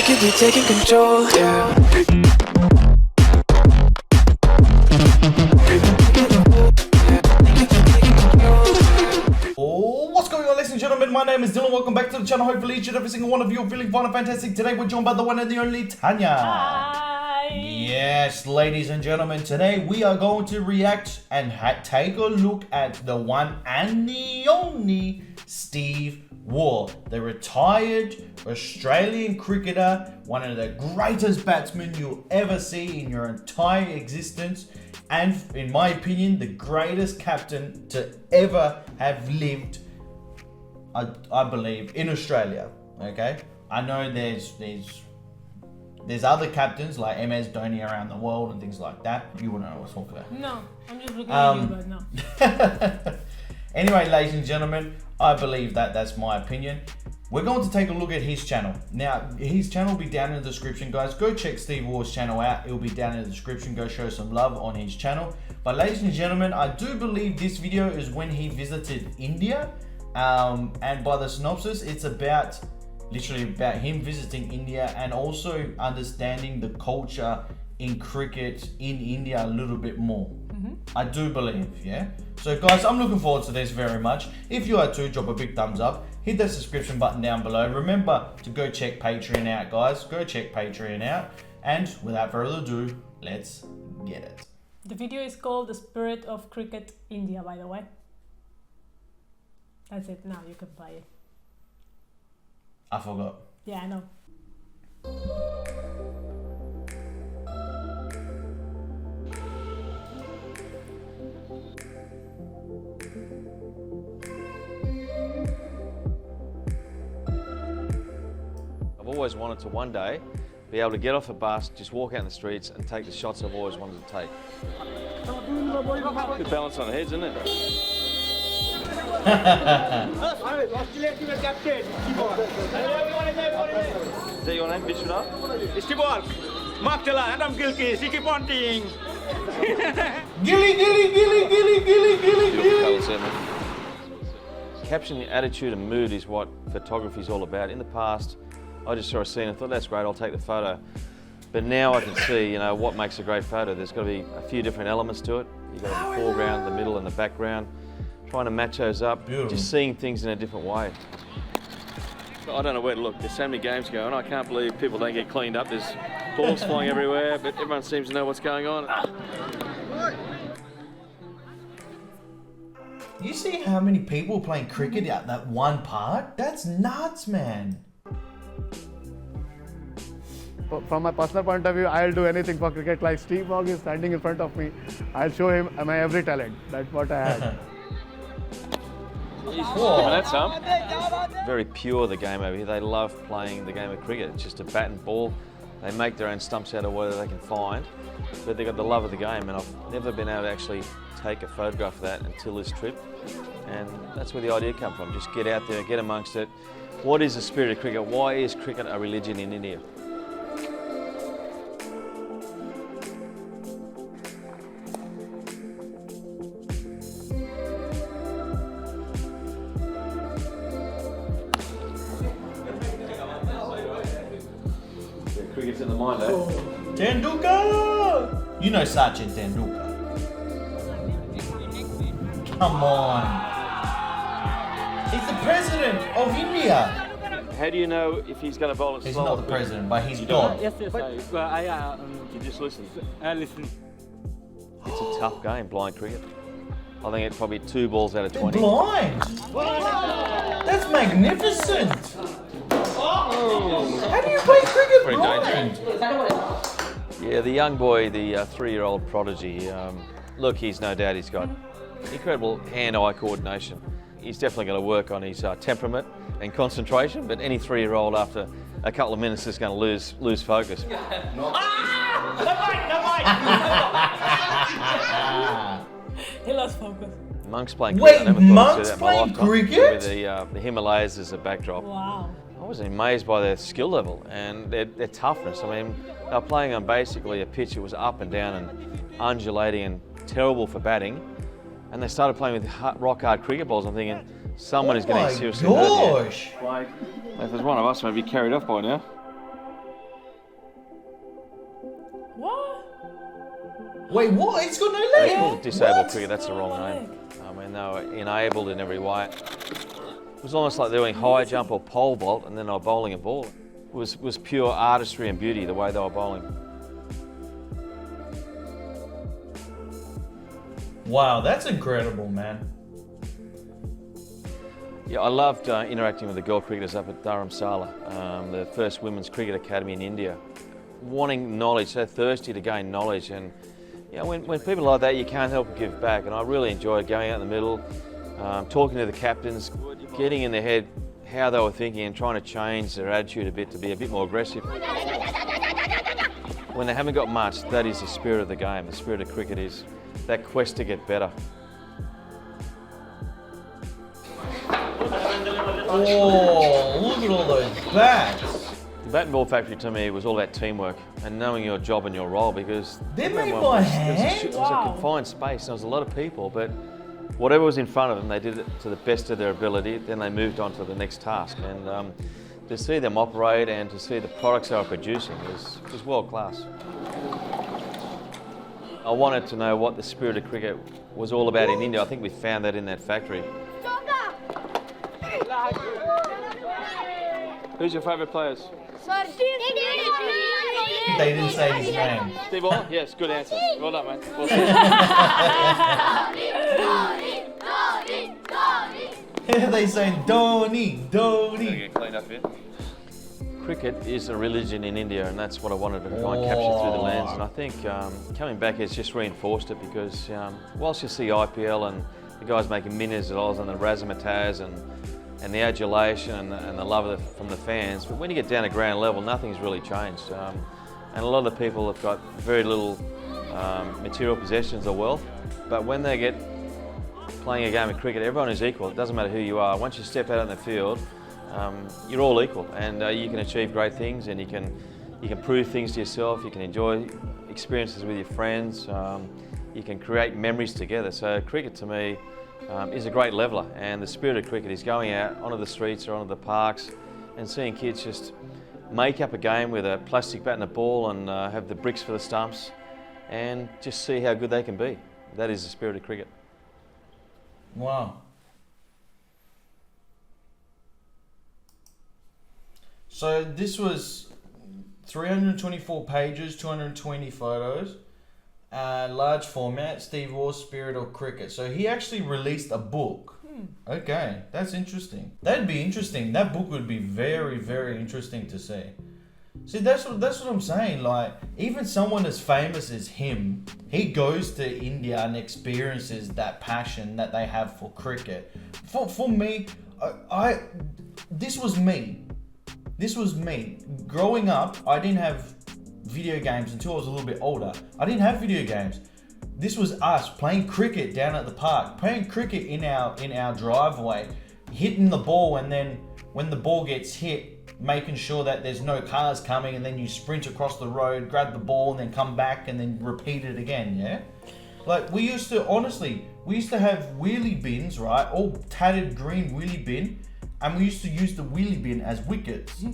could be taking control, yeah. What's going on, ladies and gentlemen? My name is Dylan. Welcome back to the channel. Hopefully each and every single one of you are feeling fine and fantastic. Today we're joined by the one and the only Tanya. Hi. Yes, ladies and gentlemen, today we are going to react and take a look at the one and the only Steve Waugh, the retired Australian cricketer, one of the greatest batsmen you'll ever see in your entire existence, and in my opinion, the greatest captain to ever have lived, I believe, in Australia. Okay, I know there's other captains like MS Dhoni around the world and things like that. You wouldn't know what I'm talking about. No, I'm just looking at you, but no. Anyway, ladies and gentlemen, I believe that's my opinion. We're going to take a look at his channel. Now, his channel will be down in the description, guys. Go check Steve Waugh's channel out. It will be down in the description. Go show some love on his channel. But ladies and gentlemen, I do believe this video is when he visited India. And by the synopsis, it's literally about him visiting India and also understanding the culture in cricket in India a little bit more. I do believe, yeah. So guys, I'm looking forward to this very much. If you are too, drop a big thumbs up. Hit that subscription button down below. Remember to go check Patreon out, guys. Go check Patreon out. And without further ado, let's get it. The video is called The Spirit of Cricket India, by the way. That's it. Now you can play it. I forgot. Yeah, I know. I've always wanted to one day be able to get off a bus, just walk out in the streets and take the shots I've always wanted to take. Good balance on the heads, isn't it? Is that your name, Vishwanath? Steve Waugh, Mark Tella, Adam Gilkey, Ricky Ponting. Gilly. Beautiful colours there, man. Capturing the attitude and mood is what photography is all about. In the past, I just saw a scene and thought, that's great, I'll take the photo. But now I can see, you know, what makes a great photo. There's got to be a few different elements to it. You've got the foreground, the middle and the background. Trying to match those up, Beautiful. Just seeing things in a different way. I don't know where to look. There's so many games going. I can't believe people don't get cleaned up. There's balls flying everywhere, but everyone seems to know what's going on. You see how many people playing cricket at that one part? That's nuts, man. From my personal point of view, I'll do anything for cricket. Like Steve Waugh is standing in front of me, I'll show him my every talent. That's what I had. That's very pure, the game over here. They love playing the game of cricket. It's just a bat and ball. They make their own stumps out of whatever they can find, but they've got the love of the game, and I've never been able to actually take a photograph of that until this trip, and that's where the idea came from. Just get out there, get amongst it. What is the spirit of cricket? Why is cricket a religion in India? Cricket's in the mind, eh? Tendulkar! You know Sachin Tendulkar. Come on. He's the president of India. How do you know if he's going to bowl it He's slow? not the president, but he's You God. Yes, I You just listen. listen. It's a tough game, blind cricket. I think it's probably 2 balls out of They're 20. blind. That's magnificent. How do you play cricket Pretty blind? Yeah, the young boy, the 3-year-old prodigy, look, he's no doubt he's got incredible hand-eye coordination. He's definitely going to work on his temperament and concentration, but any 3-year-old after a couple of minutes is going to lose focus. He lost focus. Monk's playing Wait, cricket. I never thought I'd Monk's see that in my playing lifetime. cricket? With the Himalayas as a backdrop. Wow. I was amazed by their skill level and their toughness. I mean, they were playing on basically a pitch that was up and down and undulating and terrible for batting. And they started playing with rock hard cricket balls. I'm thinking, someone is getting seriously hurt here. Gosh! Like, if there's one of us, maybe carried off by now. What? Wait, what? It's got no They leg. call it disabled What? cricket, that's the wrong Oh, name. leg. I mean, they were enabled in every way. It was almost like they were doing high jump or pole vault and then they were bowling a ball. It was pure artistry and beauty the way they were bowling. Wow, that's incredible, man. Yeah, I loved interacting with the girl cricketers up at Dharamsala, the first women's cricket academy in India. Wanting knowledge, so thirsty to gain knowledge, and you know, when people like that, you can't help but give back. And I really enjoyed going out in the middle, talking to the captains, getting in their head how they were thinking and trying to change their attitude a bit to be a bit more aggressive. When they haven't got much, that is the spirit of the game. The spirit of cricket is that quest to get better. Oh, look at all those bats. The bat and ball factory to me was all about teamwork and knowing your job and your role, because They're made everyone by was- hand? It was a Wow. confined space and there was a lot of people, but whatever was in front of them, they did it to the best of their ability. Then they moved on to the next task, and to see them operate and to see the products they were producing was world class. I wanted to know what the spirit of cricket was all about in India. I think we found that in that factory. Who's your favourite players? They didn't say his name. Steve Waugh? Yes, good answer. Well done, mate. Well done. They say Dhoni, Dhoni. Get cleaned up here. Cricket is a religion in India, and that's what I wanted to try and capture through the lens. And I think coming back has just reinforced it, because whilst you see IPL and the guys making millions of dollars and the razzmatazz and the adulation and the love from the fans, but when you get down to ground level, nothing's really changed. And a lot of the people have got very little material possessions or wealth, but when they get playing a game of cricket, everyone is equal. It doesn't matter who you are. Once you step out on the field, you're all equal, and you can achieve great things, and you can prove things to yourself. You can enjoy experiences with your friends. You can create memories together. So cricket to me is a great leveller, and the spirit of cricket is going out onto the streets or onto the parks and seeing kids just make up a game with a plastic bat and a ball and have the bricks for the stumps and just see how good they can be. That is the spirit of cricket. Wow. So this was 324 pages, 220 photos, large format, Steve Waugh's Spirit of Cricket. So he actually released a book. Okay, that's interesting. That'd be interesting. That book would be very, very interesting to see. See, that's what I'm saying. Like, even someone as famous as him, he goes to India and experiences that passion that they have for cricket. For me, this was me. This was me. Growing up, I didn't have video games until I was a little bit older. I didn't have video games. This was us playing cricket down at the park, playing cricket in our driveway, hitting the ball, and then when the ball gets hit, making sure that there's no cars coming, and then you sprint across the road, grab the ball, and then come back and then repeat it again, yeah? Like, we used to have wheelie bins, right? All tattered green wheelie bin, and we used to use the wheelie bin as wickets.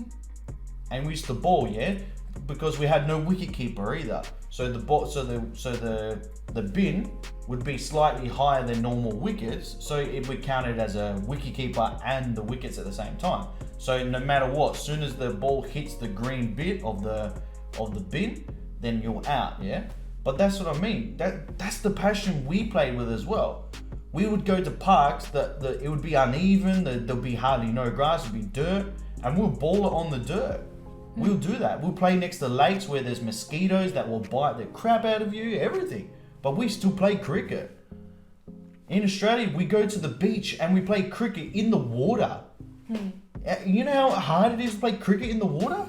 And we used to bowl, yeah? Because we had no wicket keeper either. So the bin would be slightly higher than normal wickets, so it would count it as a wicket keeper and the wickets at the same time. So no matter what, as soon as the ball hits the green bit of the bin, then you're out, yeah? But that's what I mean. That's the passion we played with as well. We would go to parks that it would be uneven, there'd be hardly no grass, it'd be dirt, and we'll bowl it on the dirt. We'll do that. We'll play next to lakes where there's mosquitoes that will bite the crap out of you, everything. But we still play cricket. In Australia, we go to the beach and we play cricket in the water. You know how hard it is to play cricket in the water?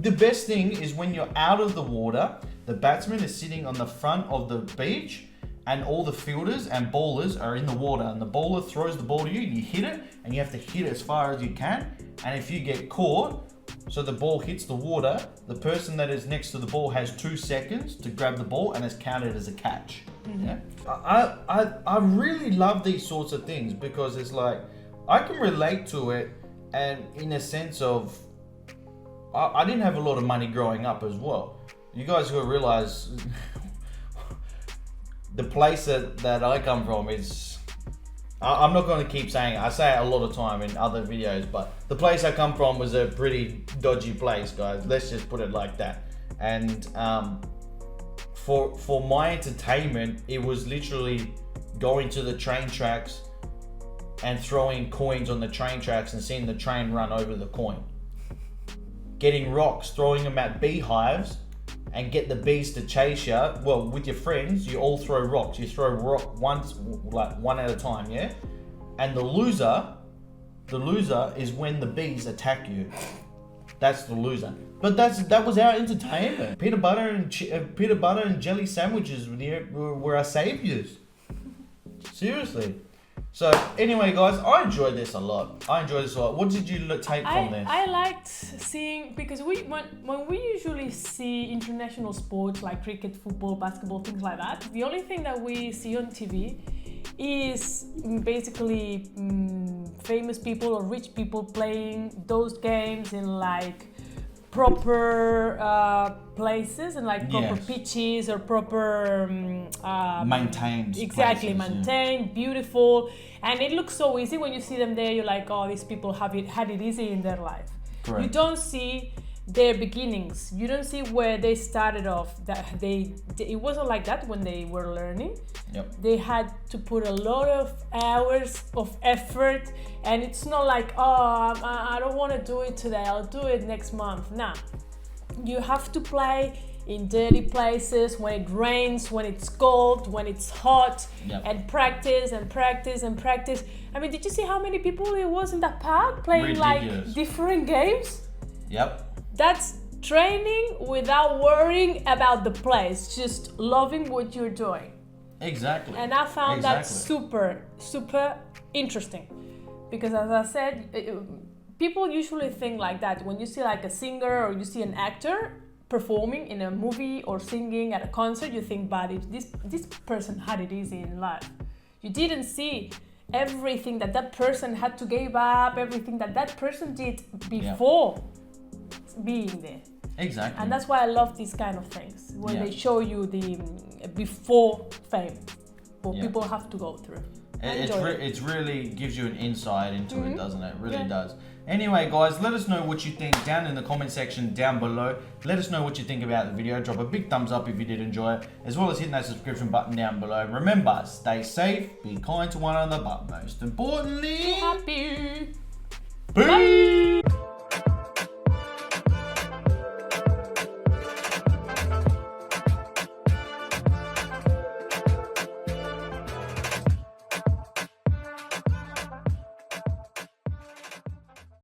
The best thing is when you're out of the water, the batsman is sitting on the front of the beach and all the fielders and bowlers are in the water, and the bowler throws the ball to you and you hit it, and you have to hit it as far as you can. And if you get caught, so the ball hits the water, the person that is next to the ball has 2 seconds to grab the ball and it's counted as a catch. Yeah? I really love these sorts of things because it's like, I can relate to it, and in a sense of, I didn't have a lot of money growing up as well. You guys will realize the place that I come from is, I'm not going to keep saying it. I say it a lot of time in other videos, but the place I come from was a pretty dodgy place, guys. Let's just put it like that. And for my entertainment, it was literally going to the train tracks and throwing coins on the train tracks and seeing the train run over the coin. Getting rocks, throwing them at beehives and get the bees to chase you. Well, with your friends, you all throw rocks. You throw rock once, like one at a time, yeah? And the loser is when the bees attack you. That's the loser. But that was our entertainment. Peanut butter and jelly sandwiches were our saviors. Seriously. So anyway, guys, I enjoyed this a lot. What did you take from this? I liked seeing, because when we usually see international sports like cricket, football, basketball, things like that, the only thing that we see on TV is basically famous people or rich people playing those games in like proper places and like proper pitches or proper maintained. Exactly, places, maintained, beautiful, and it looks so easy when you see them there. You're like, oh, these people had it easy in their life. Correct. You don't see their beginnings. You don't see where they started off. It wasn't like that when they were learning. Yep. They had to put a lot of hours of effort, and it's not like, oh, I don't want to do it today, I'll do it next month. Nah, you have to play in dirty places, when it rains, when it's cold, when it's hot, and practice and practice and practice. I mean, did you see how many people it was in that park playing like different games? Yep. That's training without worrying about the place, just loving what you're doing. Exactly. And I found that super, super interesting. Because as I said, people usually think like that. When you see like a singer or you see an actor performing in a movie or singing at a concert, you think, but if this person had it easy in life. You didn't see everything that person had to give up, everything that person did before being there. Exactly. And that's why I love these kind of things, when they show you the before fame, what people have to go through. It really gives you an insight into it, doesn't it? It really does. Anyway, guys, let us know what you think down in the comment section down below. Let us know what you think about the video. Drop a big thumbs up if you did enjoy it, as well as hitting that subscription button down below. Remember, stay safe, be kind to one another, but most importantly, Happy. peace.